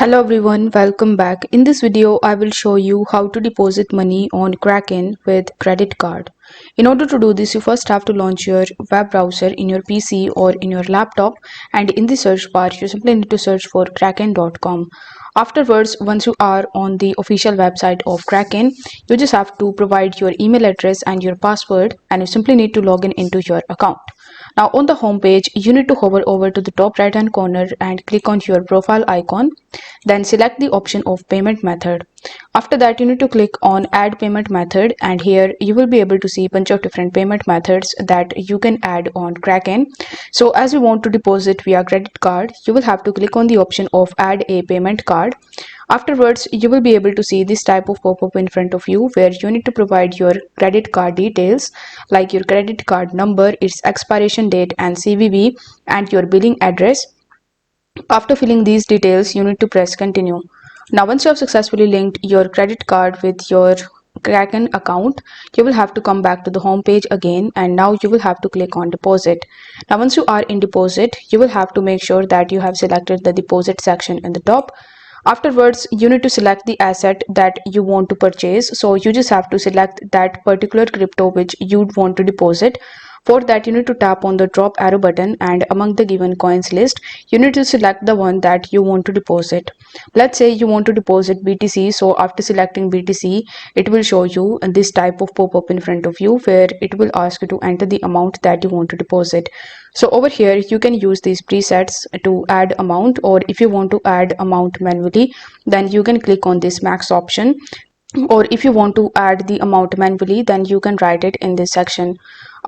Hello everyone, welcome back. In this video, I will show you how to deposit money on Kraken with credit card. In order to do this, you first have to launch your web browser in your PC or in your laptop, and in the search bar, you simply need to search for kraken.com. Afterwards, once you are on the official website of Kraken, you just have to provide your email address and your password, and you simply need to log in into your account. Now on the home page, you need to hover over to the top right hand corner and click on your profile icon. Then select the option of payment method. After that, you need to click on add payment method, and here you will be able to see a bunch of different payment methods that you can add on Kraken. So as you want to deposit via credit card, you will have to click on the option of add a payment card. Afterwards, you will be able to see this type of pop-up in front of you where you need to provide your credit card details like your credit card number, its expiration date and CVV, and your billing address. After filling these details, you need to press continue. Now once you have successfully linked your credit card with your Kraken account, you will have to come back to the home page again, and now you will have to click on deposit. Now once you are in deposit, you will have to make sure that you have selected the deposit section in the top. Afterwards, you need to select the asset that you want to purchase. So you just have to select that particular crypto which you'd want to deposit. For that, you need to tap on the drop arrow button, and among the given coins list, you need to select the one that you want to deposit. Let's say you want to deposit BTC. So after selecting BTC, it will show you this type of pop-up in front of you where it will ask you to enter the amount that you want to deposit. So over here, you can use these presets to add amount, or if you want to add amount manually, then you can click on this max option. Or if you want to add the amount manually, then you can write it in this section.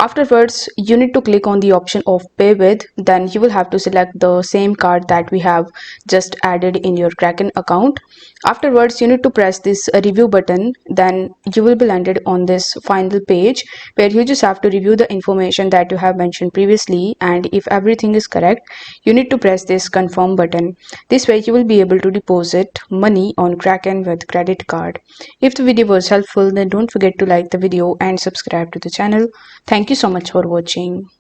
Afterwards, you need to click on the option of pay with. Then you will have to select the same card that we have just added in your Kraken account. Afterwards, you need to press this review button. Then you will be landed on this final page where you just have to review the information that you have mentioned previously, and if everything is correct, you need to press this confirm button. This way you will be able to deposit money on Kraken with credit card. If the video was helpful, then don't forget to like the video and subscribe to the channel. Thank you so much for watching.